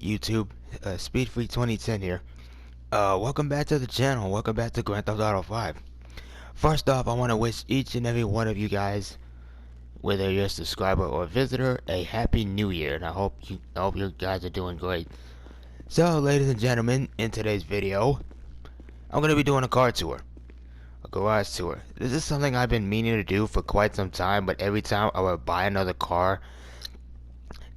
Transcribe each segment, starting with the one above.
YouTube? Speedfreak 2010 here. Welcome back to the channel. Welcome back to Grand Theft Auto 5. First off, I want to wish each and every one of you guys, whether you're a subscriber or a visitor, a happy new year, and I hope you guys are doing great. So, ladies and gentlemen, in today's video, I'm going to be doing a car tour. A garage tour. This is something I've been meaning to do for quite some time, but every time I would buy another car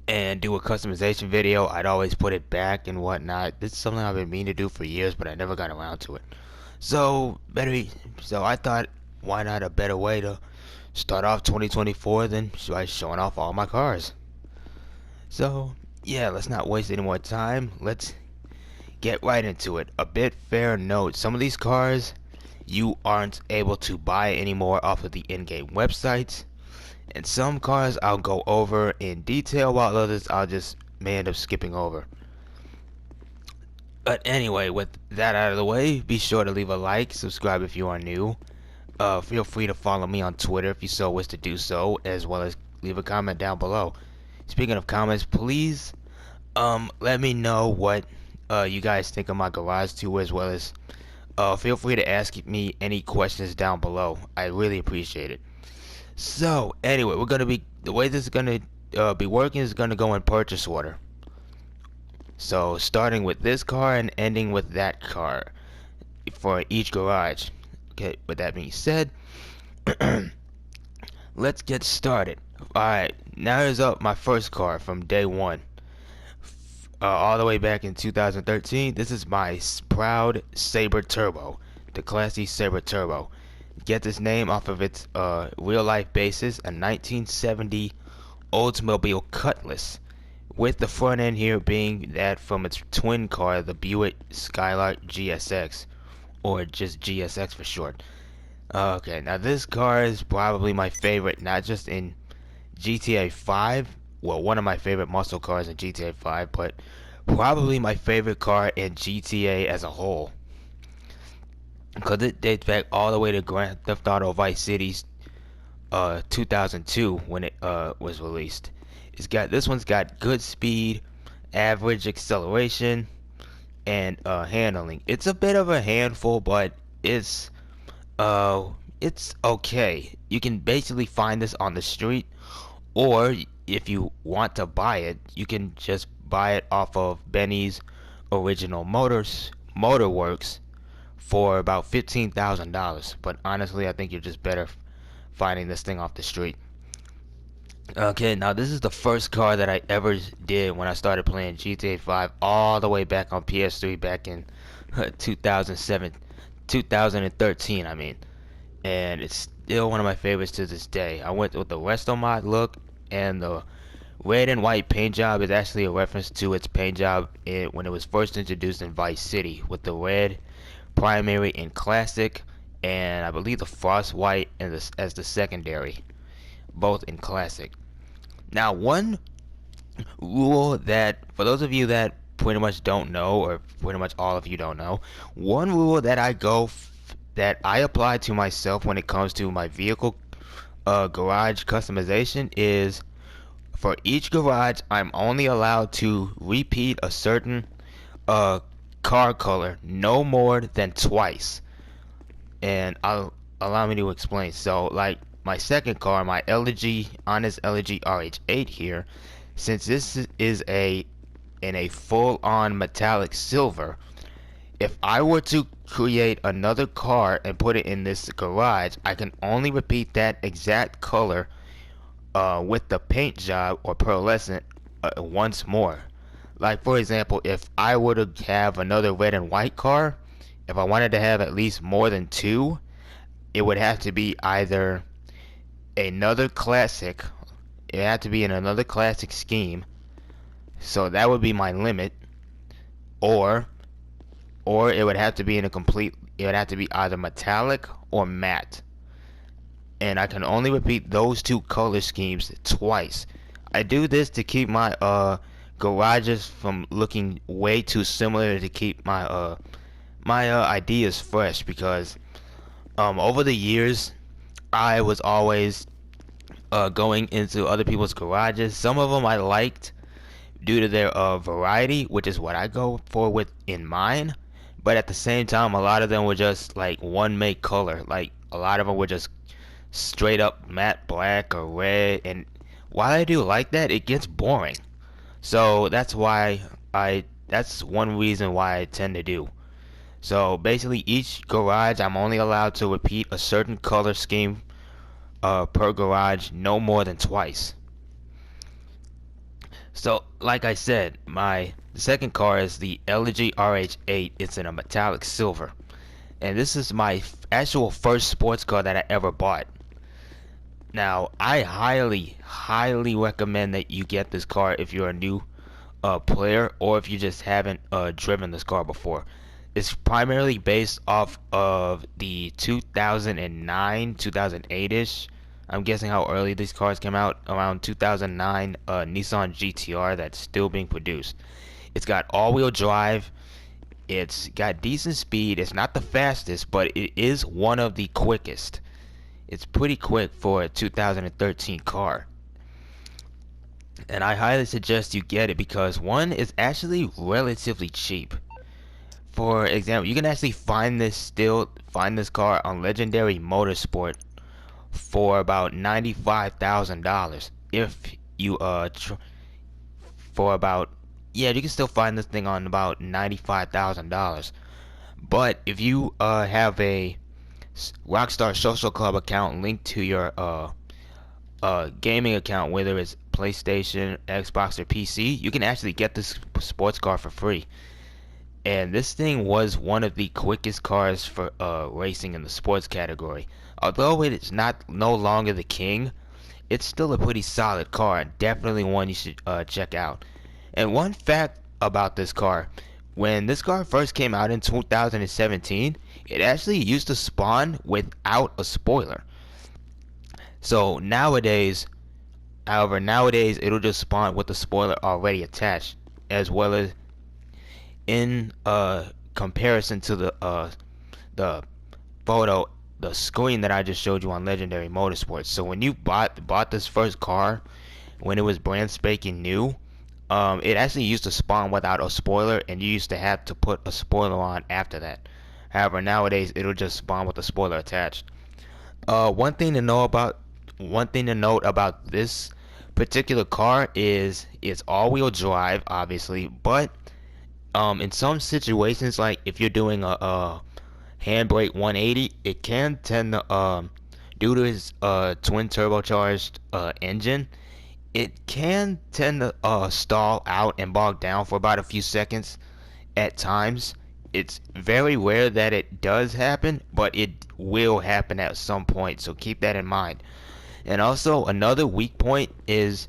and do a customization video, I'd always put it back and whatnot. This is something I've been meaning to do for years, but I never got around to it. So I thought, why not a better way to start off 2024 than by showing off all my cars. So yeah, let's not waste any more time. Let's get right into it. A bit fair note: some of these cars you aren't able to buy anymore off of the in-game websites. And some cars I'll go over in detail, while others may end up skipping over. But anyway, with that out of the way, be sure to leave a like, subscribe if you are new. Feel free to follow me on Twitter if you so wish to do so, as well as leave a comment down below. Speaking of comments, please let me know what you guys think of my garage tour, as well as feel free to ask me any questions down below. I really appreciate it. So anyway, the way this is gonna be working is gonna go in purchase order. So starting with this car and ending with that car for each garage. Okay, with that being said, let's get started. Alright, now here's up my first car from day one. All the way back in 2013, this is my proud Sabre Turbo, the classy Sabre Turbo. Get this name off of its real life basis, a 1970 Oldsmobile Cutlass, with the front end here being that from its twin car, the Buick Skylark GSX, or just GSX for short. Okay, now this car is probably my favorite, not just in GTA 5, well, one of my favorite muscle cars in GTA 5, but probably my favorite car in GTA as a whole, because it dates back all the way to Grand Theft Auto Vice City's 2002 when it was released. This one's got good speed, average acceleration, and handling. It's a bit of a handful, but it's okay. You can basically find this on the street, or if you want to buy it, you can just buy it off of Benny's Original Motorworks for about $15,000. But honestly, I think you're just better finding this thing off the street. Okay, now this is the first car that I ever did when I started playing GTA 5 all the way back on PS3 back in 2013, I mean. And it's still one of my favorites to this day. I went with the Resto Mod look, and the red and white paint job is actually a reference to its paint job when it was first introduced in Vice City, with the red primary in classic, and I believe the frost white as the secondary, both in classic. Now, one rule that, for those of you that pretty much don't know, or pretty much all of you don't know, one rule that that I apply to myself when it comes to my vehicle garage customization is, for each garage I'm only allowed to repeat a certain car color no more than twice. And allow me to explain. So, like my second car, my Honest LG RH8 here, since this is in a full-on metallic silver, if I were to create another car and put it in this garage, I can only repeat that exact color with the paint job or pearlescent once more. Like, for example, if I were to have another red and white car, if I wanted to have at least more than two, it would have to be either another classic. It had to be in another classic scheme, so that would be my limit. Or it would have to be it would have to be either metallic or matte. And I can only repeat those two color schemes twice. I do this to keep my garages from looking way too similar, to keep my ideas fresh, because over the years I was always going into other people's garages. Some of them I liked due to their variety, which is what I go for with in mine. But at the same time, a lot of them were just like one make color. Like a lot of them were just straight up matte black or red. And while I do like that, it gets boring. So that's why that's one reason why I tend to do. So basically, each garage I'm only allowed to repeat a certain color scheme per garage, no more than twice. So, like I said, my second car is the LG RH8. It's in a metallic silver. And this is my actual first sports car that I ever bought. Now, I highly recommend that you get this car if you're a new player or if you just haven't driven this car before. It's primarily based off of the 2009, 2008-ish. I'm guessing how early these cars came out, around 2009 Nissan GTR that's still being produced. It's got all-wheel drive. It's got decent speed. It's not the fastest, but it is one of the quickest. It's pretty quick for a 2013 car. And I highly suggest you get it because one is actually relatively cheap. For example, you can actually find this car on Legendary Motorsport for about $95,000 if you for about you can still find this thing on about $95,000. But if you have a Rockstar Social Club account linked to your gaming account, whether it's PlayStation, Xbox, or PC, you can actually get this sports car for free. And this thing was one of the quickest cars for racing in the sports category. Although it is no longer the king, it's still a pretty solid car, definitely one you should check out. And one fact about this car, when this car first came out in 2017, it actually used to spawn without a spoiler. So nowadays it'll just spawn with the spoiler already attached, as well as in comparison to the photo, the screen that I just showed you on Legendary Motorsports. So when you bought this first car, when it was brand spanking new, it actually used to spawn without a spoiler, and you used to have to put a spoiler on after that. However, nowadays it'll just spawn with the spoiler attached. One thing to note about this particular car is it's all-wheel drive, obviously, but in some situations, like if you're doing a handbrake 180, it can tend to due to its twin turbocharged engine, it can tend to stall out and bog down for about a few seconds at times. It's very rare that it does happen, but it will happen at some point, so keep that in mind. And also another weak point is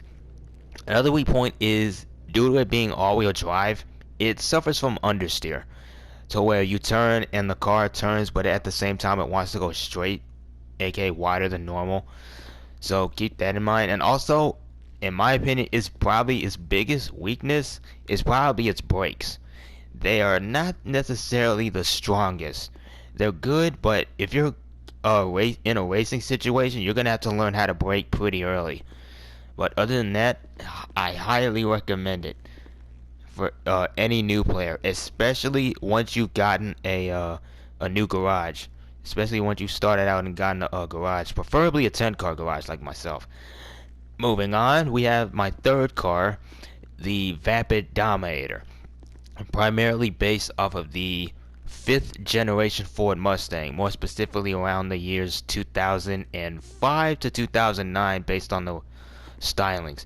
due to it being all-wheel drive, it suffers from understeer, to where you turn and the car turns, but at the same time it wants to go straight, aka wider than normal. So keep that in mind. And also, in my opinion, it's probably its biggest weakness is probably its brakes. They are not necessarily the strongest. They're good, but if you're in a racing situation, you're gonna have to learn how to brake pretty early. But other than that, I highly recommend it for any new player, especially once you've gotten a new garage. Especially once you started out and gotten a garage, preferably a 10-car garage like myself. Moving on, we have my third car, the Vapid Dominator, primarily based off of the 5th generation Ford Mustang, more specifically around the years 2005 to 2009, based on the stylings.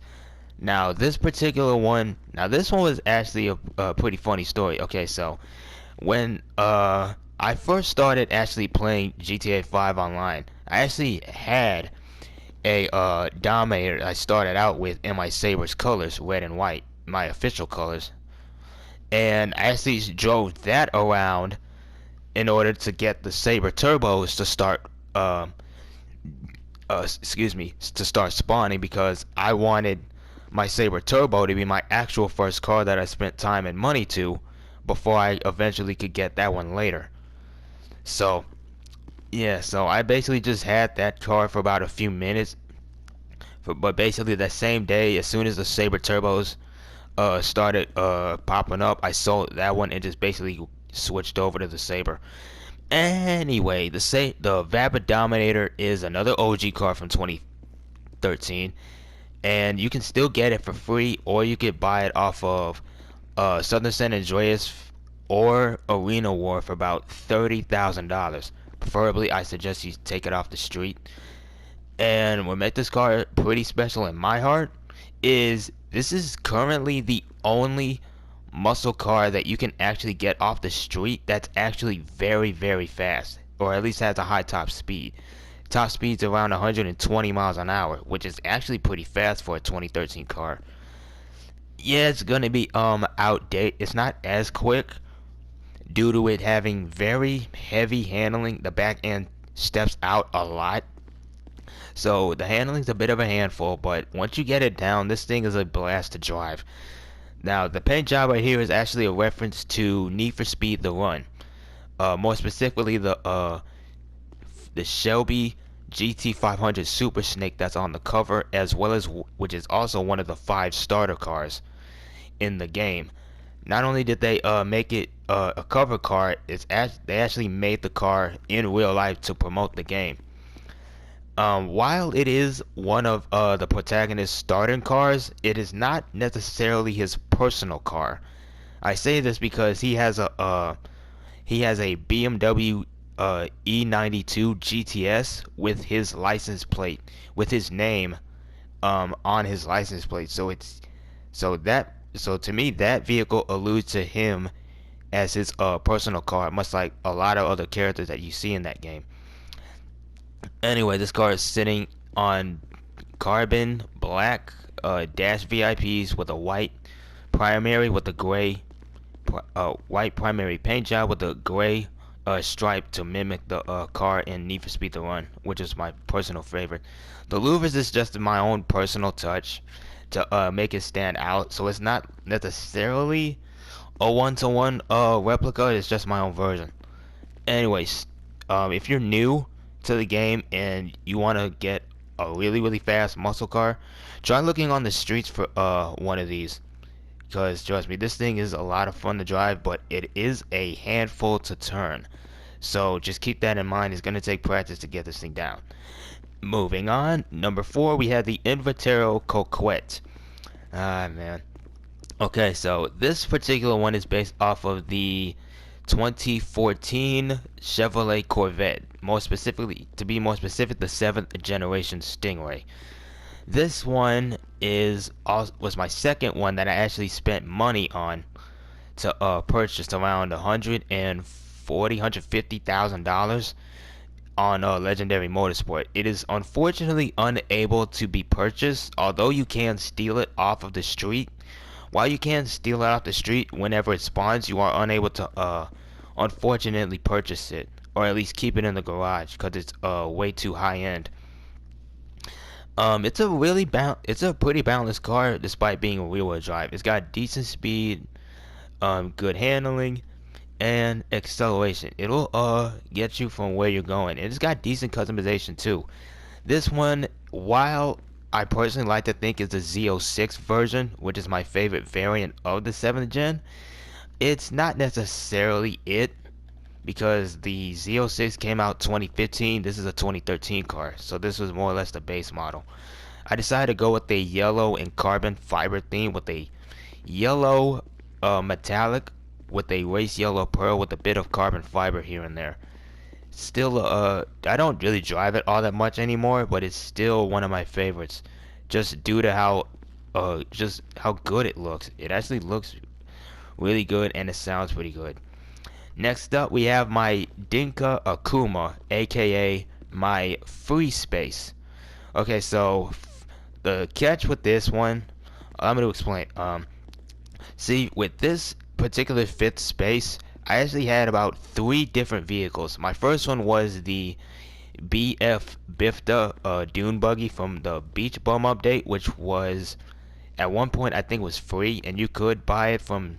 Now this one was actually a pretty funny story. Okay, so when I first started actually playing GTA 5 online, I actually had a Dominator I started out with in my Saber's colors, red and white, my official colors. And I actually drove that around in order to get the Saber turbos to start to start spawning, because I wanted my Saber Turbo to be my actual first car that I spent time and money to before I eventually could get that one later. So yeah, so I basically just had that car for about a few minutes, but basically that same day, as soon as the Saber Turbos started popping up, I sold that one and just basically switched over to the Saber. Anyway, the Vapid Dominator is another OG car from 2013, and you can still get it for free, or you could buy it off of Southern San Andreas or Arena War for about $30,000. Preferably, I suggest you take it off the street. And what makes this car pretty special in my heart is this is currently the only muscle car that you can actually get off the street that's actually very, very fast, or at least has a high top speed. Top speed's around 120 miles an hour, which is actually pretty fast for a 2013 car. Yeah, it's gonna be outdated. It's not as quick due to it having very heavy handling. The back end steps out a lot, so the handling's a bit of a handful, but once you get it down, this thing is a blast to drive. Now, the paint job right here is actually a reference to Need for Speed: The Run. More specifically, the Shelby GT500 Super Snake that's on the cover, as well as which is also one of the 5 starter cars in the game. Not only did they make it a cover car, they actually made the car in real life to promote the game. While it is one of the protagonist's starting cars, it is not necessarily his personal car. I say this because he has a BMW E92 GTS with his license plate, with his name on his license plate. So to me that vehicle alludes to him as his personal car, much like a lot of other characters that you see in that game. Anyway, this car is sitting on carbon black dash VIPs with a white primary with a gray white primary paint job with a gray stripe to mimic the car in Need for Speed: The Run, which is my personal favorite. The louvers is just my own personal touch to make it stand out, so it's not necessarily a one-to-one replica. It's just my own version. Anyways, if you're new to the game and you want to get a really fast muscle car, try looking on the streets for one of these, because trust me, this thing is a lot of fun to drive, but it is a handful to turn. So just keep that in mind. It's going to take practice to get this thing down. Moving on, number 4, we have the Invertero Coquette. Ah, man. Okay, so this particular one is based off of the 2014 Chevrolet Corvette. To be more specific, the 7th generation Stingray. This one was my second one that I actually spent money on to purchase around $150,000 on Legendary Motorsport. It is unfortunately unable to be purchased, although you can steal it off of the street. While you can steal it off the street whenever it spawns, you are unable to unfortunately purchase it, or at least keep it in the garage, because it's way too high end. It's a pretty balanced car despite being a rear-wheel drive. It's got decent speed, good handling, and acceleration. It'll get you from where you're going. And it's got decent customization too. This one, while I personally like to think it's the Z06 version, which is my favorite variant of the 7th gen, it's not necessarily it, because the Z06 came out 2015. This is a 2013 car, so this was more or less the base model. I decided to go with a yellow and carbon fiber theme, with a yellow metallic with a race yellow pearl with a bit of carbon fiber here and there. Still, I don't really drive it all that much anymore, but it's still one of my favorites, just due to just how good it looks. It actually looks really good, and it sounds pretty good. Next up, we have my Dinka Akuma, aka my Free Space. Okay, so the catch with this one, I'm going to explain. See, with this particular 5th space, I actually had about 3 different vehicles. My first one was the BF Bifta Dune Buggy from the Beach Bum update, which was, at one point, I think was free, and you could buy it from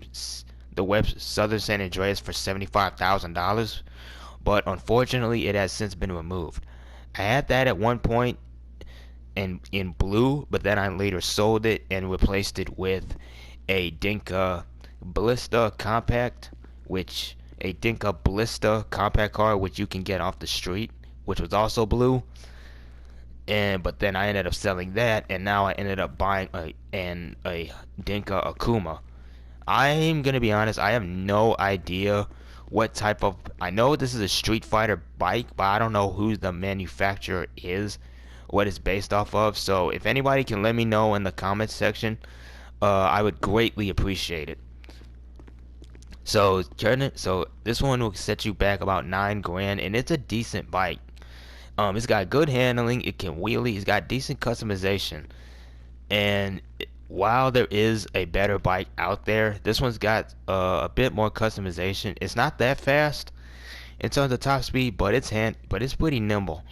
the web Southern San Andreas for $75,000, but unfortunately it has since been removed. I had that at one point in blue, but then I later sold it and replaced it with a Dinka Blista Compact, which a Dinka Blista Compact car, which you can get off the street, which was also blue. And but then I ended up selling that, and now I ended up buying a Dinka Akuma. I'm gonna be honest, I have no idea what type of. I know this is a Street Fighter bike, but I don't know who the manufacturer is, what it's based off of. So if anybody can let me know in the comments section, I would greatly appreciate it. So this one will set you back about 9 grand, and it's a decent bike. It's got good handling, it can wheelie, it's got decent customization, and while there is a better bike out there, this one's got a bit more customization. It's not that fast in terms of top speed, but it's pretty nimble.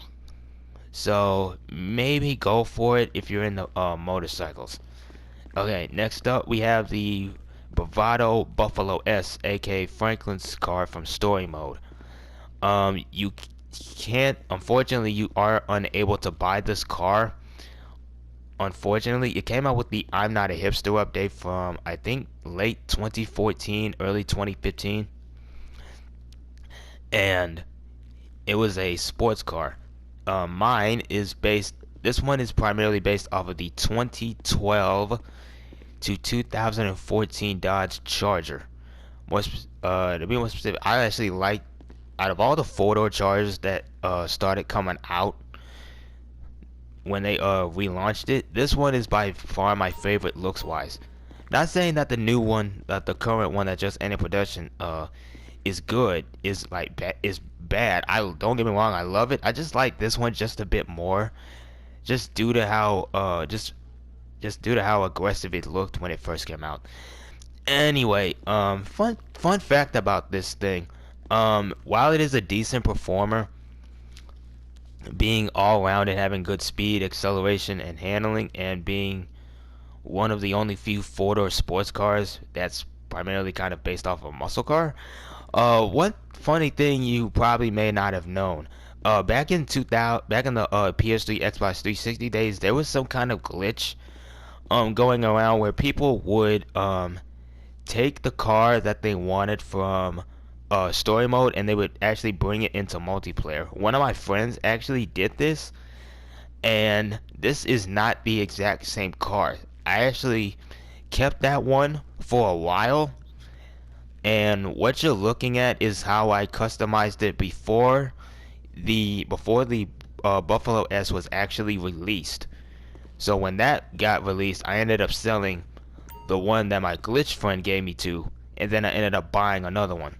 So maybe go for it if you're in the motorcycles. Okay, next up we have the Bravado Buffalo S, aka Franklin's car from Story Mode. You can't, unfortunately, you are unable to buy this car. Unfortunately, it came out with the I'm Not a Hipster update from, I think, late 2014, early 2015. And it was a sports car. Mine is based, this one is primarily based off of the 2012 to 2014 Dodge Charger. To be more specific, I actually like, out of all the four-door Chargers that started coming out when they relaunched it, this one is by far my favorite looks wise. Not saying that the new one, that the current one that just entered production is good, is bad. I don't get me wrong, I love it. I just like this one just a bit more, just due to how just due to how aggressive it looked when it first came out. Anyway, fun fact about this thing. While it is a decent performer, being all around and having good speed, acceleration, and handling, and being one of the only few four-door sports cars that's primarily kind of based off of a muscle car. One funny thing you probably may not have known. Back in 2000, back in the PS3, Xbox 360 days, there was some kind of glitch going around where people would take the car that they wanted from story mode, and they would actually bring it into multiplayer. One of my friends actually did this, and this is not the exact same car. I actually kept that one for a while, and what you're looking at is how I customized it before the Buffalo S was actually released. So when that got released, I ended up selling the one that my glitch friend gave me to, and then I ended up buying another one.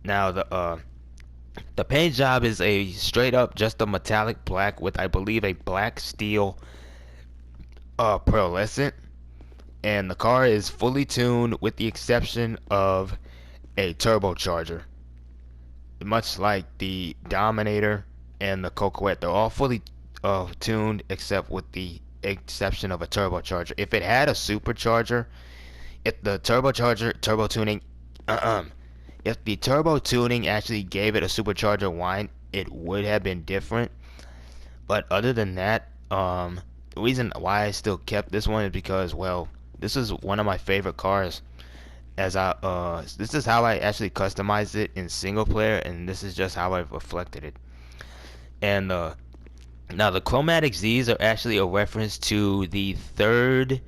Now the paint job is a straight up just a metallic black with, I believe, a black steel pearlescent, and the car is fully tuned with the exception of a turbocharger. Much like the Dominator and the Coquette, they're all fully tuned except with the exception of a turbocharger. If it had a supercharger, if the turbo tuning, if the turbo tuning actually gave it a supercharger whine, it would have been different. But other than that, the reason why I still kept this one is because, well, this is one of my favorite cars. As this is how I actually customized it in single player, and this is just how I've reflected it. And now the Chromatic Z's are actually a reference to the third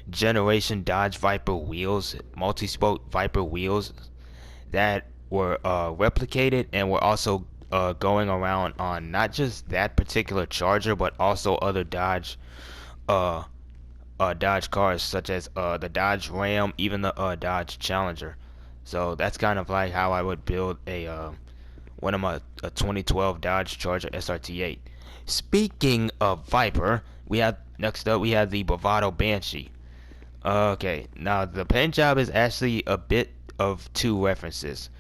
generation Dodge Viper wheels, multi-spoke Viper wheels that were replicated and were also going around on not just that particular Charger, but also other Dodge Dodge cars, such as the Dodge Ram, even the Dodge Challenger. So that's kind of like how I would build a 2012 Dodge Charger SRT8. Speaking of Viper, next up we have the Bravado Banshee. Okay, now the paint job is actually a bit of two references.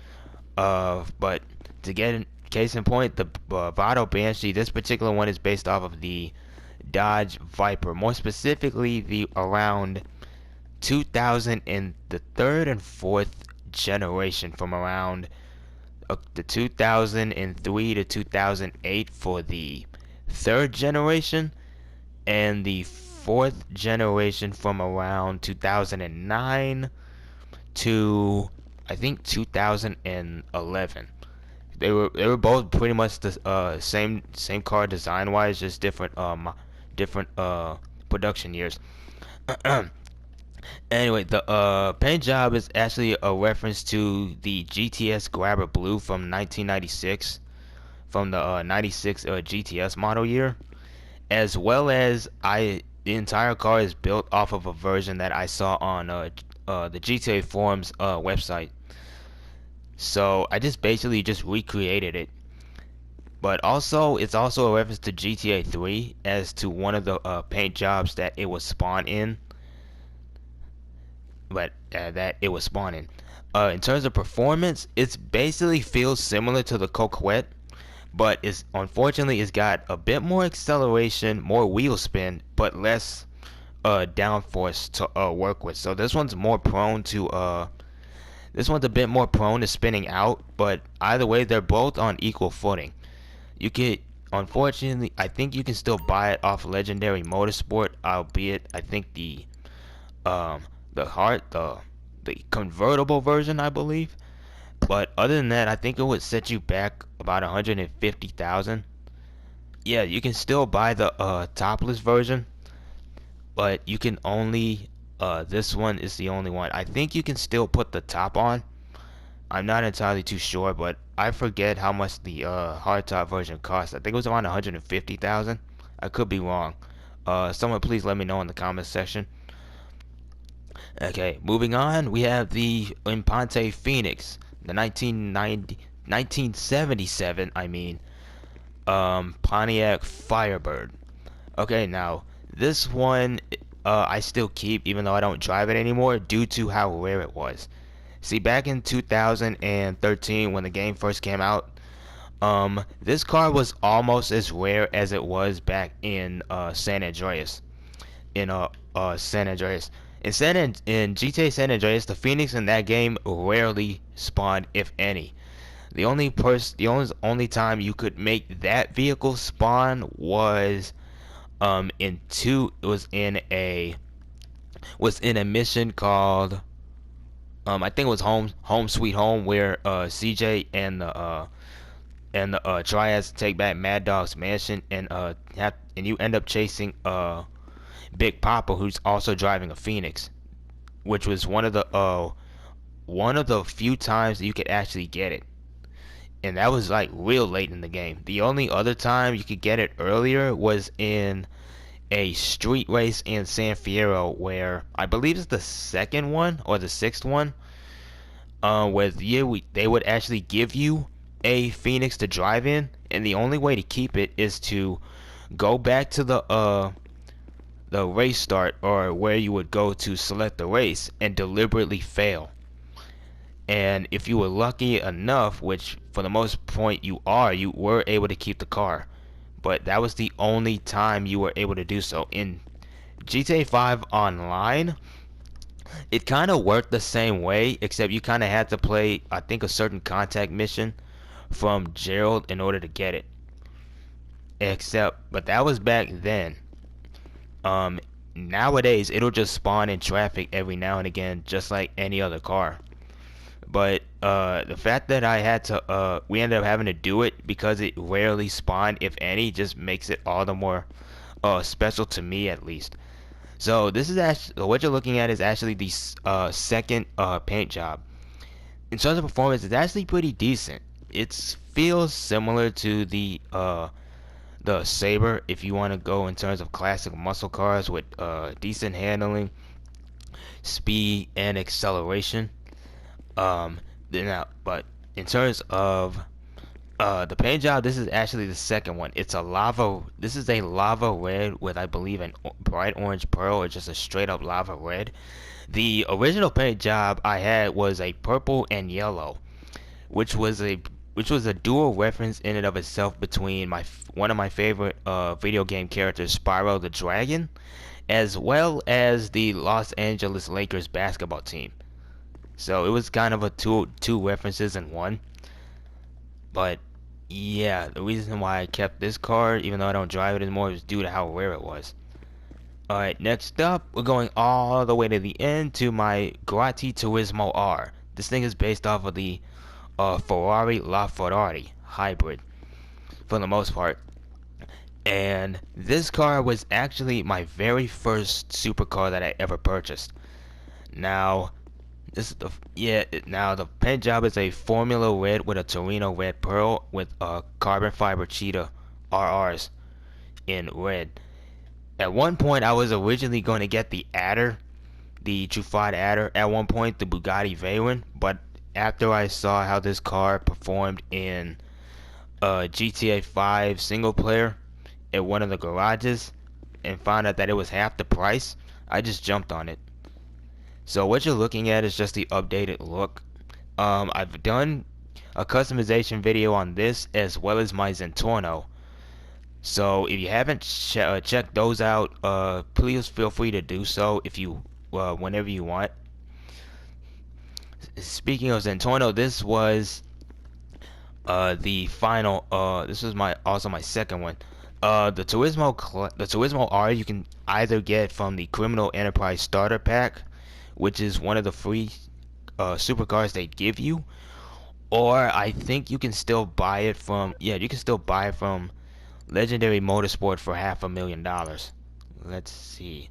But to get in case in point, the Bravado Banshee, this particular one is based off of the Dodge Viper, more specifically the around 2000 and the third and fourth generation, from around the 2003 to 2008 for the third generation, and the fourth generation from around 2009 to I think 2011. They were both pretty much the same car design wise, just different production years. Anyway, the paint job is actually a reference to the GTS Grabber Blue from 1996, from the 96 GTS model year, as well as the entire car is built off of a version that I saw on the GTA Forums website. So I just basically just recreated it. But also, it's also a reference to GTA 3 as to one of the paint jobs that it was spawned in. In terms of performance, it's basically feels similar to the Coquette, but it's got a bit more acceleration, more wheel spin, but less downforce to work with. So this one's a bit more prone to spinning out, but either way, they're both on equal footing. You can, unfortunately, I think you can still buy it off Legendary Motorsport, albeit I think um the convertible version, I believe. But other than that, I think it would set you back about 150,000. Yeah, you can still buy the topless version, but you can only this one is the only one. I think you can still put the top on. I'm not entirely too sure, but I forget how much the hardtop version costs. I think it was around 150,000. I could be wrong. Someone please let me know in the comments section. Okay, moving on, we have the Impante Phoenix, the 1977, Pontiac Firebird. Okay, now this one I still keep even though I don't drive it anymore due to how rare it was. See, back in 2013 when the game first came out, this car was almost as rare as it was back in San Andreas. San Andreas. In GTA San Andreas, the Phoenix in that game rarely spawned, if any. The only time you could make that vehicle spawn was in a mission called I think it was Home Sweet Home, where CJ and the Triads take back Mad Dog's mansion, and you end up chasing Big Papa, who's also driving a Phoenix, which was one of the few times that you could actually get it, and that was like real late in the game. The only other time you could get it earlier was in a street race in San Fierro, where I believe it's the second one or the sixth one, where they would actually give you a Phoenix to drive in, and the only way to keep it is to go back to the race start, or where you would go to select the race, and deliberately fail. And if you were lucky enough, which for the most point you were able to keep the car. But that was the only time you were able to do so. In GTA 5 Online, it kind of worked the same way, except you kind of had to play, I think, a certain contact mission from Gerald in order to get it. But that was back then. Nowadays, it'll just spawn in traffic every now and again, just like any other car. But the fact that we ended up having to do it because it rarely spawned, if any, just makes it all the more special to me, at least. So this is actually what you're looking at is actually the second paint job. In terms of performance, it's actually pretty decent. It feels similar to the Sabre, if you want to go in terms of classic muscle cars with decent handling, speed, and acceleration. But in terms of the paint job, this is actually the second one. This is a lava red with, I believe, a bright orange pearl, or just a straight up lava red. The original paint job I had was a purple and yellow, which was a dual reference in and of itself between one of my favorite video game characters, Spyro the Dragon, as well as the Los Angeles Lakers basketball team. So it was kind of a two references in one. But yeah, the reason why I kept this car, even though I don't drive it anymore, was due to how rare it was. Alright, next up, we're going all the way to the end to my Grotti Turismo R. This thing is based off of the Ferrari LaFerrari hybrid, for the most part. And this car was actually my very first supercar that I ever purchased. Now, this is the now the paint job is a Formula Red with a Torino Red Pearl with carbon fiber cheetah RRs in red. At one point, I was originally going to get the Adder, the Truffade Adder. At one point, the Bugatti Veyron, but after I saw how this car performed in GTA 5 single player at one of the garages and found out that it was half the price, I just jumped on it. So what you're looking at is just the updated look. I've done a customization video on this as well as my Zentorno. So if you haven't checked those out, please feel free to do so if you whenever you want. Speaking of Zentorno, this was the final. This was also my second one. The Turismo R you can either get from the Criminal Enterprise Starter Pack, which is one of the free supercars they give you, or I think you can still buy it from Legendary Motorsport for $500,000. Let's see.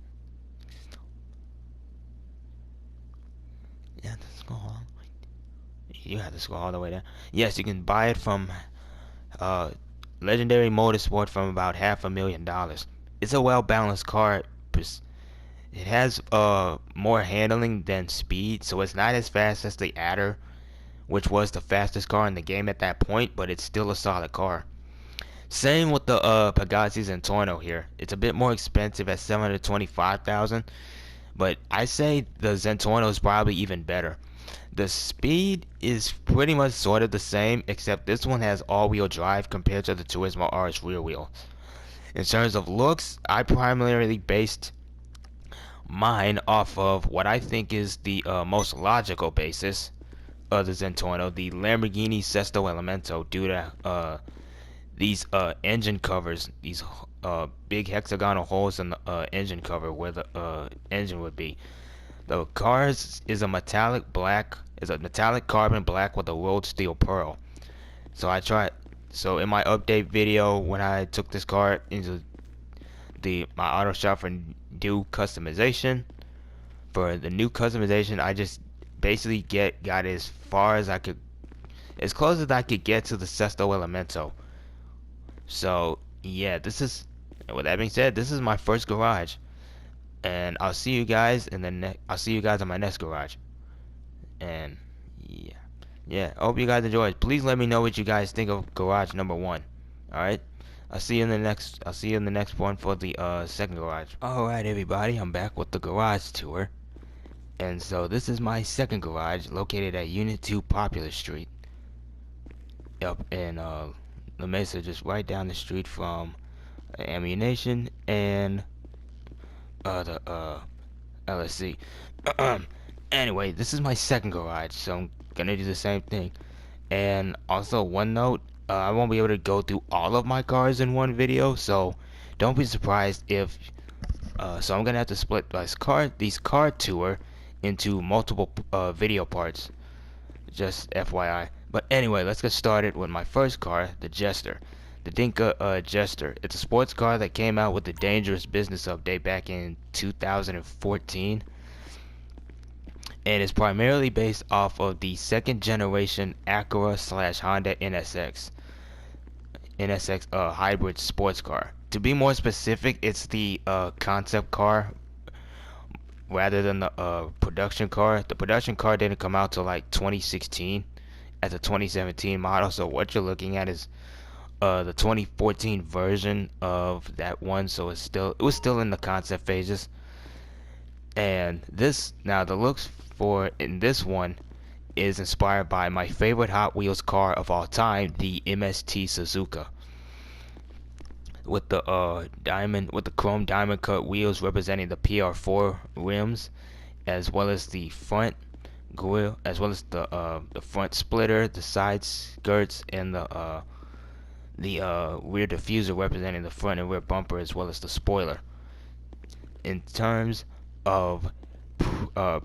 Yeah, let's go all. You have to scroll all the way down. Yes, you can buy it from Legendary Motorsport from about $500,000. It's a well-balanced car. It has more handling than speed, so it's not as fast as the Adder, which was the fastest car in the game at that point, but it's still a solid car. Same with the Pagani Zentorno here. It's a bit more expensive at $725,000, but I say the Zentorno is probably even better. The speed is pretty much sort of the same, except this one has all-wheel drive compared to the Turismo R's rear wheel. In terms of looks, I primarily based mine off of what I think is the most logical basis of the Zentorno, the Lamborghini Sesto Elemento, due to these engine covers, these big hexagonal holes in the engine cover where the engine would be. The cars is a metallic carbon black with a rolled steel pearl. So in my update video, when I took this car into my auto shop for new customization, I just basically got as far as I could, as close as I could get to the Sesto Elemento. So yeah, with that being said, this is my first garage, and I'll see you guys in my next garage. And yeah, I hope you guys enjoy it. Please let me know what you guys think of garage number 1. All right, I'll see you in the next one for the second garage. All right, everybody, I'm back with the garage tour. And so this is my second garage, located at Unit 2 Popular Street, up in La Mesa, just right down the street from Ammunition and the LSC. Anyway, this is my second garage, so I'm gonna do the same thing. And also, one note, I won't be able to go through all of my cars in one video, so don't be surprised if so I'm gonna have to split this car tour into multiple video parts, just FYI. But anyway, let's get started with my first car, the Jester. The Dinka Jester. It's a sports car that came out with the Dangerous Business update back in 2014, and is primarily based off of the second generation Acura / Honda NSX hybrid sports car. To be more specific, it's the concept car rather than the production car. The production car didn't come out till like 2016 as a 2017 model, so what you're looking at is the 2014 version of that one, so it was still in the concept phases. And the looks in this one is inspired by my favorite Hot Wheels car of all time, the MST Suzuka, with the chrome diamond cut wheels representing the PR4 rims, as well as the front grille, as well as the front splitter, the side skirts, and the rear diffuser representing the front and rear bumper, as well as the spoiler. in terms of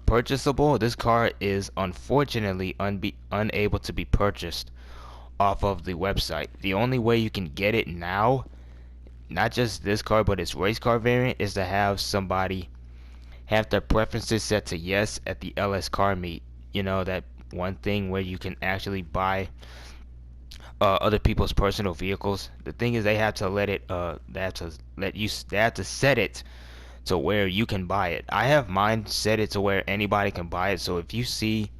purchasable, this car is unfortunately unable to be purchased off of the website. The only way you can get it now, not just this car but its race car variant, is to have somebody have their preferences set to yes at the LS Car Meet. You know, that one thing where you can actually buy other people's personal vehicles. The thing is, they have to they have to set it to where you can buy it. I have mine set it to where anybody can buy it. So if you see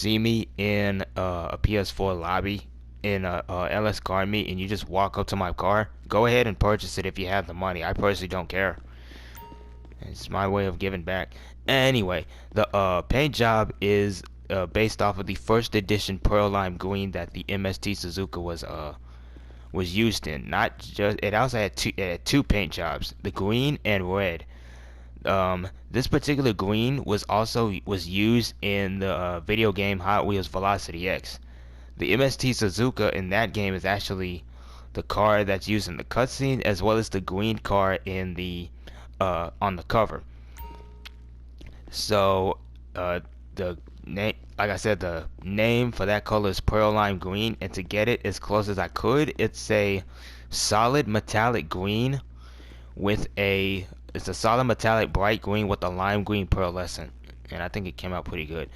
me in a PS4 lobby in a LS Car Meet and you just walk up to my car, go ahead and purchase it if you have the money. I personally don't care. It's my way of giving back. Anyway, the paint job is based off of the first edition Pearl Lime Green that the MST Suzuka was used in. Not just, it also had two paint jobs, the green and red. This particular green was used in the video game Hot Wheels Velocity X. The MST Suzuka in that game is actually the car that's used in the cutscene, as well as the green car in the on the cover. So the name, like I said, the name for that color is Pearl Lime Green, and to get it as close as I could, it's a solid metallic green with it's a solid metallic bright green with a lime green pearlescent, and I think it came out pretty good.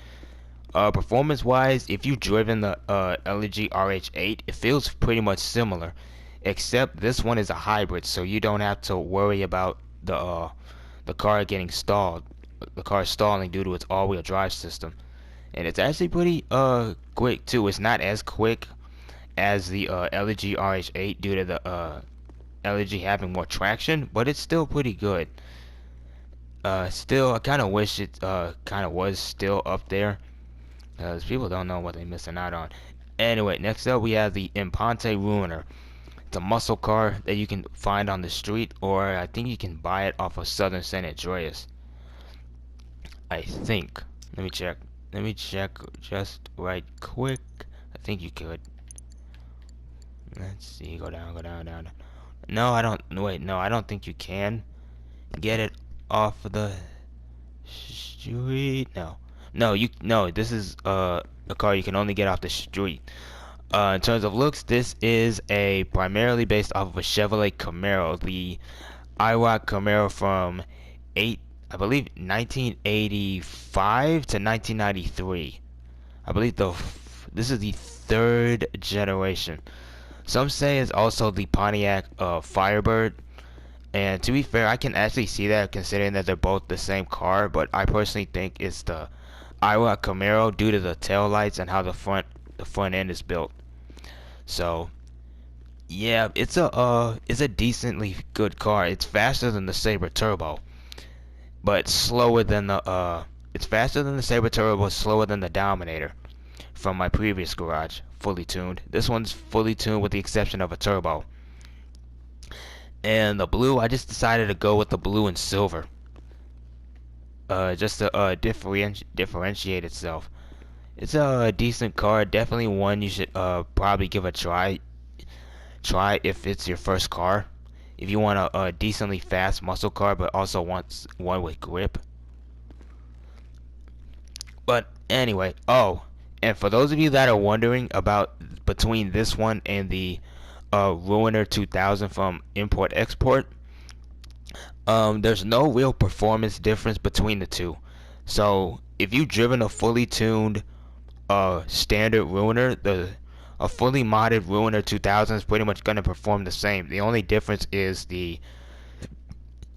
Performance wise, if you've driven the LG RH8, it feels pretty much similar, except this one is a hybrid, so you don't have to worry about the car getting stalled, the car stalling due to its all-wheel drive system. And it's actually pretty quick too. It's not as quick as the LG RH8 due to the LG having more traction, but it's still pretty good. Still, I kind of wish it kind of was still up there, because people don't know what they're missing out on. Anyway, next up we have the Imponte Ruiner. It's a muscle car that you can find on the street, or I think you can buy it off of Southern San Andreas. I think. Let me check. Let me check just right quick. I think you could. Let's see. Go down, go down, down. No, I don't. Wait, no, I don't think you can get it off of the street. No, no, no. This is a car you can only get off the street. In terms of looks, this is primarily based off of a Chevrolet Camaro, the IROC Camaro from I believe 1985 to 1993. I believe this is the third generation. Some say it's also the Pontiac Firebird, and to be fair, I can actually see that considering that they're both the same car, but I personally think it's the IROC Camaro due to the tail lights and how the front end is built. So yeah, it's a decently good car. It's faster than the Sabre Turbo, but slower than it's faster than the Sabre Turbo, slower than the Dominator from my previous garage, fully tuned. This one's fully tuned with the exception of a turbo. And the blue, I just decided to go with the blue and silver, just to differentiate itself. It's a decent car, definitely one you should probably give a try. Try if it's your first car. If you want a decently fast muscle car, but also wants one with grip. But anyway, oh, and for those of you that are wondering about between this one and the Ruiner 2000 from Import Export, there's no real performance difference between the two. So if you've driven a fully tuned standard Ruiner, a fully modded Ruiner 2000 is pretty much going to perform the same. The only difference is the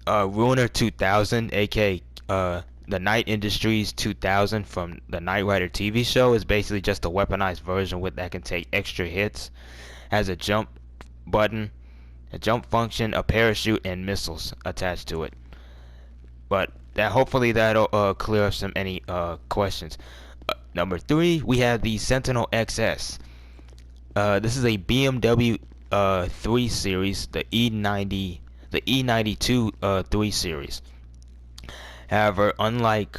Ruiner 2000, aka the Knight Industries 2000 from the Knight Rider TV show, is basically just a weaponized version that can take extra hits, has a jump button, a jump function, a parachute, and missiles attached to it. But hopefully that'll clear up any questions. Number 3, we have the Sentinel XS. This is a BMW 3 Series, the E92 3 Series. However, unlike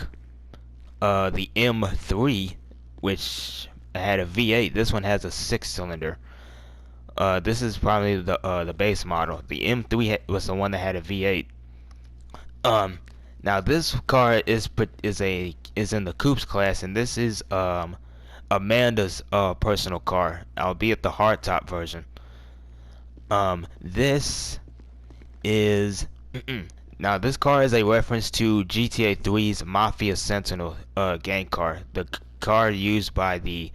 the M3, which had a V8, this one has a 6-cylinder. This is probably the base model. The M3 was the one that had a V8. Um, Now this car is in the coupes class, and this is Amanda's personal car, albeit the hardtop version. This is now this car is a reference to GTA 3's Mafia Sentinel gang car, the car used by the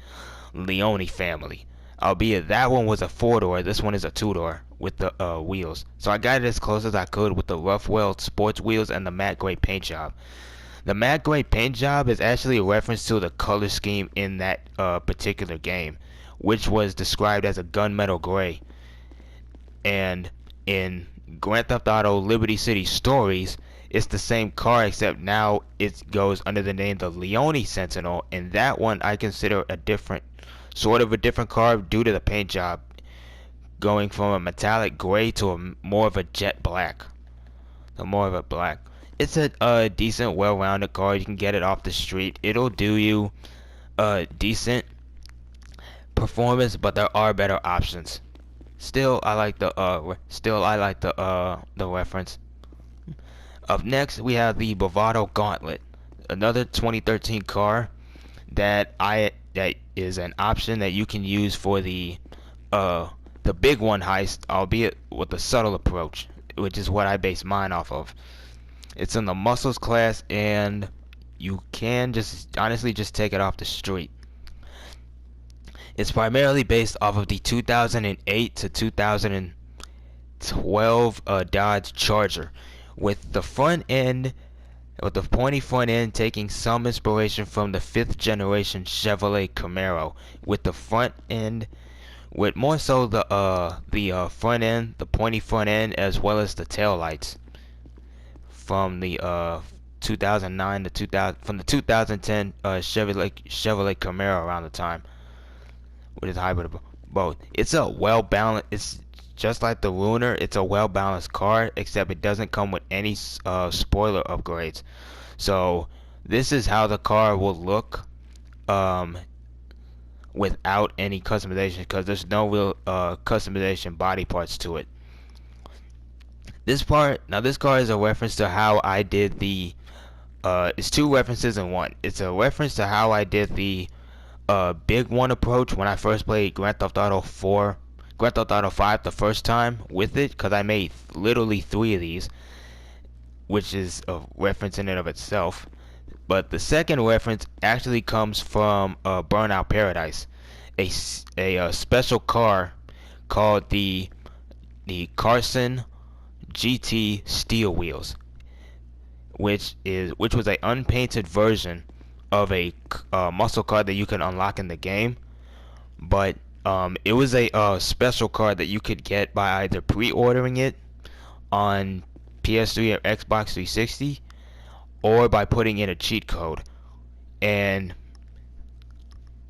Leone family. Albeit that one was a four-door, this one is a two-door with the wheels. So I got it as close as I could with the rough weld sports wheels and the matte gray paint job. The matte gray paint job is actually a reference to the color scheme in that particular game, which was described as a gunmetal gray. And in Grand Theft Auto Liberty City Stories, it's the same car except now it goes under the name the Leone Sentinel, and that one I consider a different, sort of a different car due to the paint job, going from a metallic gray to more of a jet black. So more of a black. It's a decent, well-rounded car. You can get it off the street. It'll do you decent performance, but there are better options. Still, I like the reference. Up next, we have the Bravado Gauntlet, another 2013 car that is an option that you can use for the big one heist, albeit with a subtle approach, which is what I base mine off of. It's in the muscles class, and you can just honestly just take it off the street. It's primarily based off of the 2008 to 2012 Dodge Charger, with the pointy front end taking some inspiration from the fifth generation Chevrolet Camaro, with the front end, with more so the front end, the pointy front end, as well as the tail lights from the 2009 to 2000, from the 2010 Chevrolet Camaro around the time, with its hybrid of both. It's a well balanced. It's just like the Lunar. It's a well balanced car, except it doesn't come with any spoiler upgrades. So this is how the car will look without any customization, because there's no real customization body parts to it. This car is a reference to how I did the it's two references in one. It's a reference to how I did the big one approach when I first played Grand Theft Auto 5 the first time with it, because I made literally 3 of these, which is a reference in and of itself. But the second reference actually comes from Burnout Paradise, a special car called the Carson GT Steel Wheels, which was a unpainted version of a muscle car that you can unlock in the game. But it was a special car that you could get by either pre-ordering it on PS3 or Xbox 360, or by putting in a cheat code. And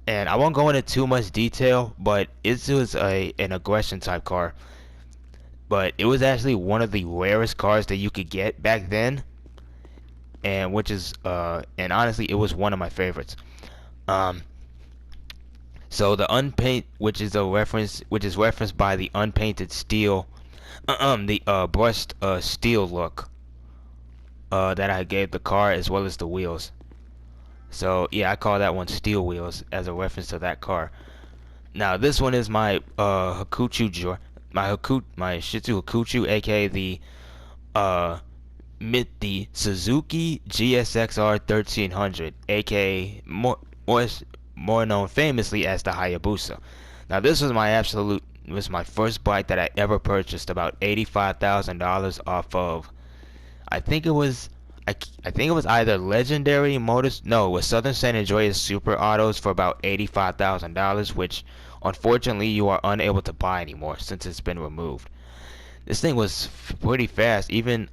I won't go into too much detail, but it was an aggression type car. But it was actually one of the rarest cars that you could get back then, and and honestly, it was one of my favorites. So the which is referenced by the unpainted steel, the brushed steel look that I gave the car, as well as the wheels. So yeah, I call that one Steel Wheels as a reference to that car. Now this one is my my Shih Tzu Hakuchu, aka the Suzuki GSXR 1300, aka more known famously as the Hayabusa. Now this was my first bike that I ever purchased, about $85,000 off of, I think it was either Legendary Motors, no, it was Southern San Andreas Super Autos for about $85,000, which unfortunately you are unable to buy anymore since it's been removed. This thing was pretty fast. Even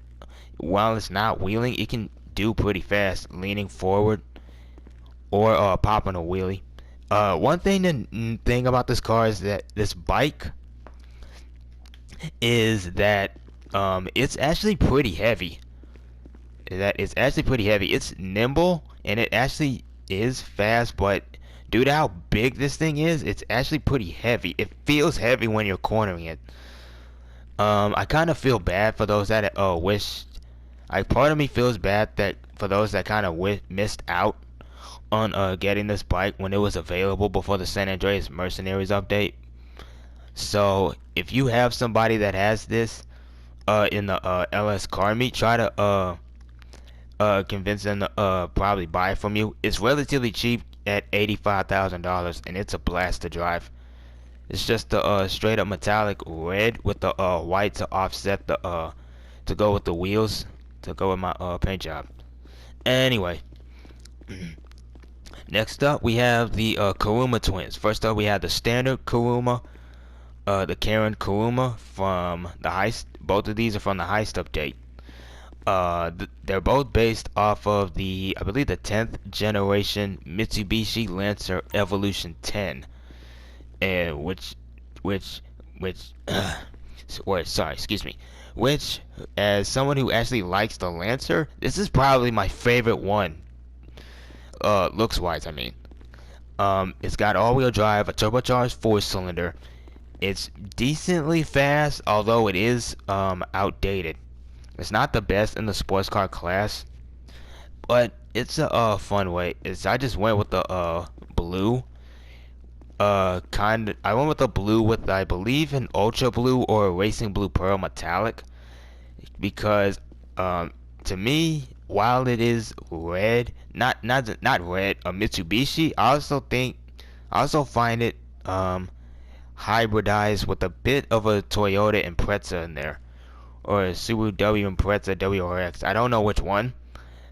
while it's not wheeling, it can do pretty fast, leaning forward or popping a wheelie. One thing about this car is that this bike is that it's actually pretty heavy. It's nimble, and it actually is fast, but due to how big this thing is, it's actually pretty heavy. It feels heavy when you're cornering it. I kind of feel bad for those that wish Like, part of me feels bad that for those that kind of missed out on getting this bike when it was available before the San Andreas Mercenaries update. So if you have somebody that has this in the LS car meet, try to convince them to probably buy it from you. It's relatively cheap at $85,000, and it's a blast to drive. It's just the straight up metallic red with the white to offset the to go with the wheels to go with my paint job. Anyway, next up we have the Kuruma twins. First up we have the standard Kuruma, the Karin Kuruma from the Heist. Both of these are from the Heist update. They're both based off of the, I believe, the 10th generation Mitsubishi Lancer Evolution 10, and excuse me, which, as someone who actually likes the Lancer, this is probably my favorite one, looks wise, I mean. It's got all-wheel drive, a turbocharged 4-cylinder. It's decently fast, although it is outdated. It's not the best in the sports car class, but it's a fun way. I just went with the blue. I went with the blue with, I believe, an ultra blue or a racing blue pearl metallic, because to me, while it is red, not red, a Mitsubishi, I also find it hybridized with a bit of a Toyota Impreza in there, or a Subaru Impreza WRX. I don't know which one,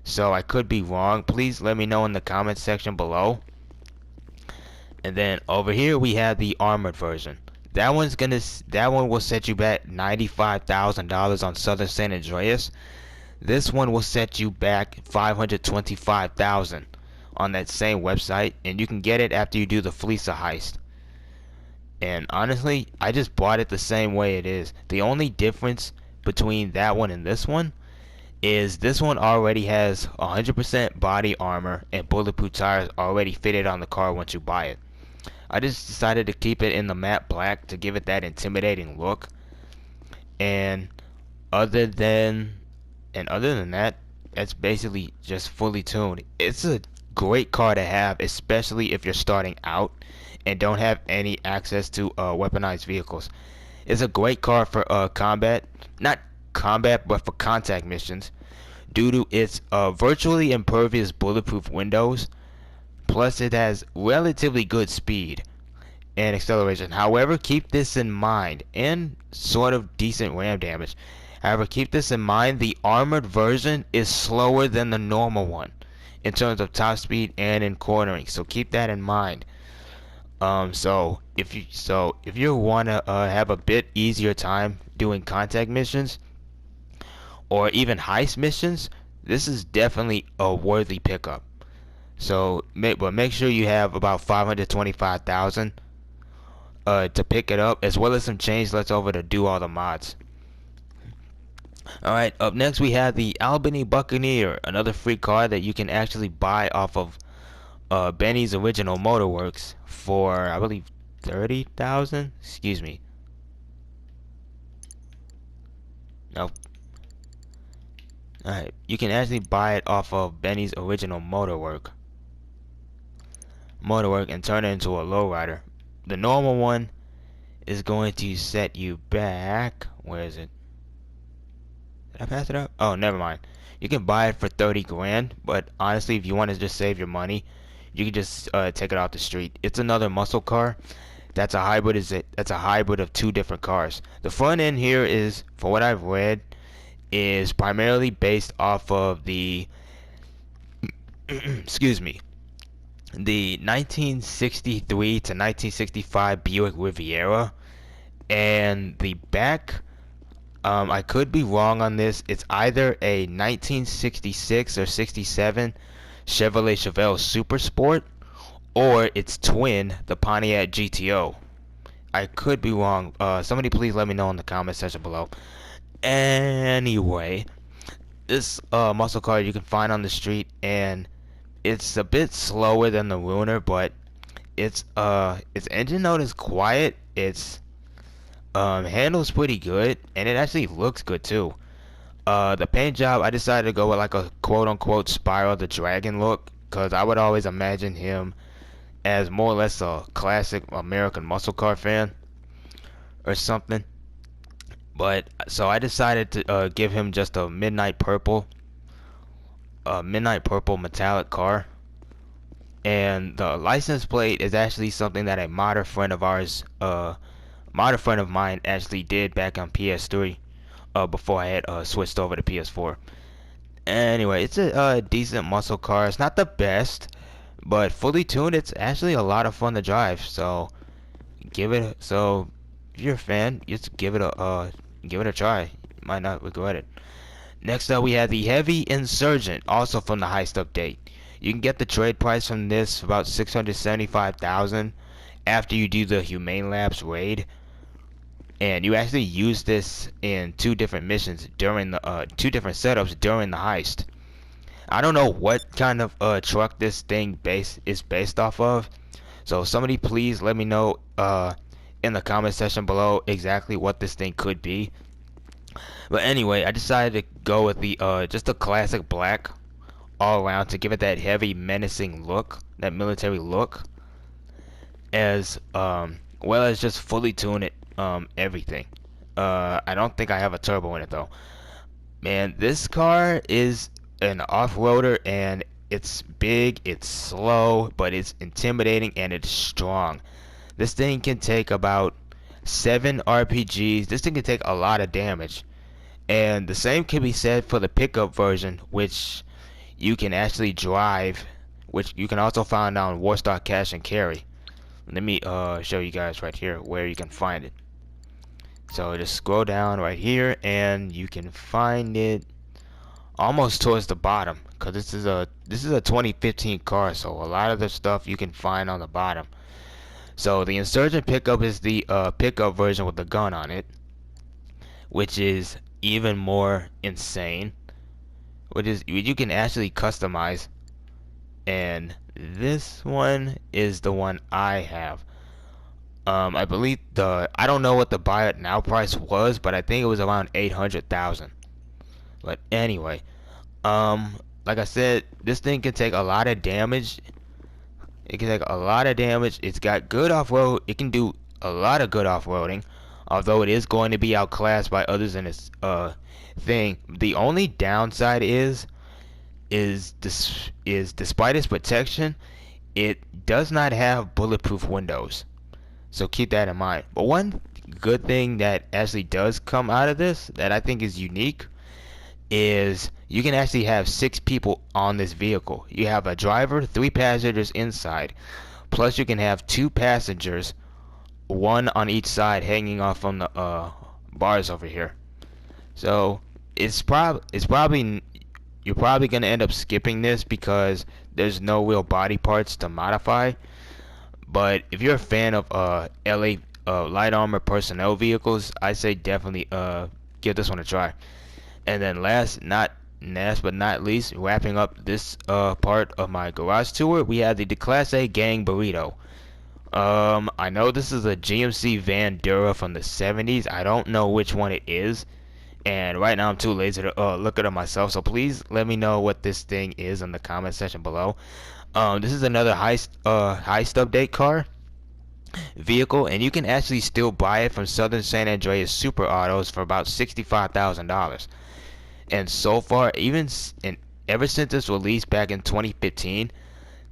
so I could be wrong. Please let me know in the comment section below. And then over here we have the armored version. That one will set you back $95,000 on Southern San Andreas. This one will set you back $525,000 on that same website, and you can get it after you do the Fleeca heist. And honestly, I just bought it the same way it is. The only difference between that one and this one is this one already has 100% body armor and bulletproof tires already fitted on the car once you buy it. I just decided to keep it in the matte black to give it that intimidating look. And other than that, it's basically just fully tuned. It's a great car to have, especially if you're starting out and don't have any access to weaponized vehicles. It's a great car for combat, not combat, but for contact missions, due to its virtually impervious bulletproof windows. Plus, it has relatively good speed and acceleration. However, keep this in mind, and sort of decent ram damage. However, keep this in mind, the armored version is slower than the normal one in terms of top speed and in cornering. So keep that in mind. So if you want to have a bit easier time doing contact missions or even heist missions, this is definitely a worthy pickup. So make sure you have about $525,000 to pick it up, as well as some change left over to do all the mods. Alright, up next we have the Albany Buccaneer, another free car that you can actually buy off of Benny's Original Motorworks for, I believe, $30,000. Excuse me. Nope. Alright, you can actually buy it off of Benny's Original Motorwork and turn it into a lowrider. The normal one is going to set you back. Where is it? Did I pass it up? Oh, never mind. You can buy it for 30 grand, but honestly, if you want to just save your money, you can just take it off the street. It's another muscle car. That's a hybrid. That's a hybrid of two different cars. The front end here is, for what I've read, is primarily based off of the excuse me, the 1963 to 1965 Buick Riviera, and the back, I could be wrong on this, it's either a 1966 or 67 Chevrolet Chevelle Super Sport, or its twin, the Pontiac GTO. I could be wrong. Somebody please let me know in the comment section below. Anyway, this muscle car you can find on the street, and it's a bit slower than the Ruiner, but its engine note is quiet. Its handles pretty good, and it actually looks good too. The paint job, I decided to go with like a quote-unquote Spyro the Dragon look, because I would always imagine him as more or less a classic American muscle car fan or something. But so I decided to give him just a midnight purple metallic car. And the license plate is actually something that a modder friend of mine actually did back on PS3, before I had switched over to PS4. Anyway, it's a decent muscle car. It's not the best, but fully tuned, it's actually a lot of fun to drive. So if you're a fan, just give it a try. You might not regret it. Next up, we have the Heavy Insurgent, also from the Heist update. You can get the trade price from this for about 675,000 after you do the Humane Labs raid, and you actually use this in two different missions during the two different setups during the heist. I don't know what kind of truck this thing is based off of, so somebody please let me know in the comment section below exactly what this thing could be. But anyway, I decided to go with the just a classic black all around to give it that heavy menacing look, that military look, as well as just fully tune it everything. I don't think I have a turbo in it though. Man, this car is an off-roader, and it's big, it's slow, but it's intimidating and it's strong. This thing can take about 7 RPGs. This thing can take a lot of damage. And the same can be said for the pickup version, which you can actually drive, which you can also find on Warstar Cash and Carry. Let me show you guys right here where you can find it. So just scroll down right here and you can find it almost towards the bottom, because this is a 2015 car, so a lot of the stuff you can find on the bottom. So the Insurgent pickup is the pickup version with the gun on it, which is even more insane, which you can actually customize. And this one is the one I have. I believe I don't know what the buy it now price was, but I think it was around 800,000. But anyway, like I said, this thing can take a lot of damage. It can take a lot of damage. It's got good off-road. It can do a lot of good off-roading, although it is going to be outclassed by others in its thing. The only downside is despite its protection, it does not have bulletproof windows. So keep that in mind. But one good thing that actually does come out of this that I think is unique is you can actually have 6 people on this vehicle. You have a driver, 3 passengers inside, plus you can have 2 passengers, 1 on each side, hanging off from the bars over here. So it's probably you're probably gonna end up skipping this because there's no real body parts to modify. But if you're a fan of LA light armor personnel vehicles, I say definitely give this one a try. And then last but not least, wrapping up this part of my garage tour, we have the Class A Gang Burrito. I know this is a GMC Vandura from the 70s. I don't know which one it is, and right now I'm too lazy to look it up myself. So please let me know what this thing is in the comment section below. This is another heist update car vehicle, and you can actually still buy it from Southern San Andreas Super Autos for about $65,000. And so far, ever since its release back in 2015,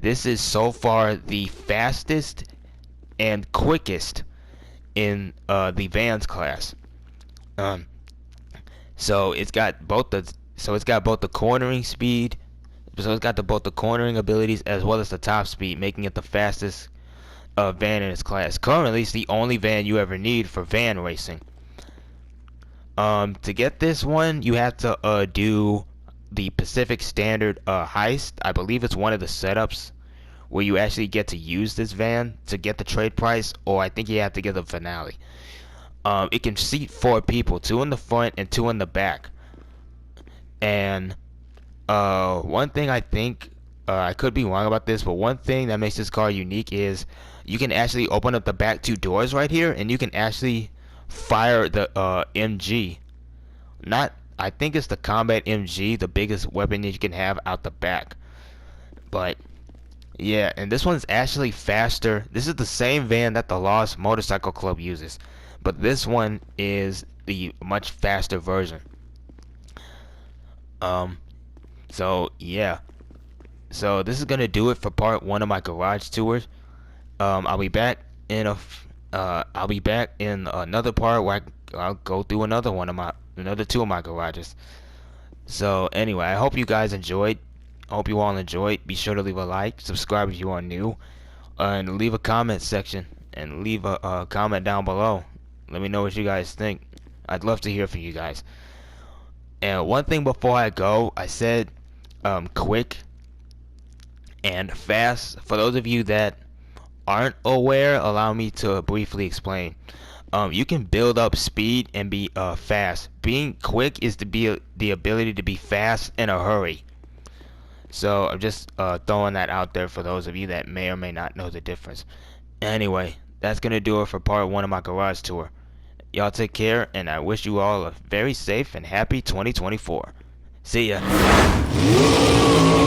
this is so far the fastest and quickest in the vans class. So it's got both the cornering speed. So it's got both the cornering abilities as well as the top speed, making it the fastest van in its class. Currently, it's the only van you ever need for van racing. To get this one, you have to do the Pacific Standard heist. I believe it's one of the setups where you actually get to use this van to get the trade price, or I think you have to get the finale. It can seat 4 people, 2 in the front and 2 in the back. And one thing I think, I could be wrong about this, but one thing that makes this car unique is you can actually open up the back 2 doors right here, and you can actually fire the MG. I think it's the Combat MG, the biggest weapon that you can have out the back. But yeah, and this one's actually faster. This is the same van that the Lost Motorcycle Club uses, but this one is the much faster version. Um, so yeah, so this is gonna do it for part one of my garage tours. I'll be back in I'll be back in another part where I'll go through another two of my garages. So anyway, I hope you guys enjoyed. I hope you all enjoyed. Be sure to leave a like, subscribe if you are new, and leave a comment section and leave a comment down below. Let me know what you guys think. I'd love to hear from you guys. And one thing before I go, I said quick and fast. For those of you that aren't aware, allow me to briefly explain. You can build up speed and be fast. Being quick is the ability to be fast in a hurry. So I'm just throwing that out there for those of you that may or may not know the difference. Anyway, that's gonna do it for part one of my garage tour. Y'all take care, and I wish you all a very safe and happy 2024. See ya.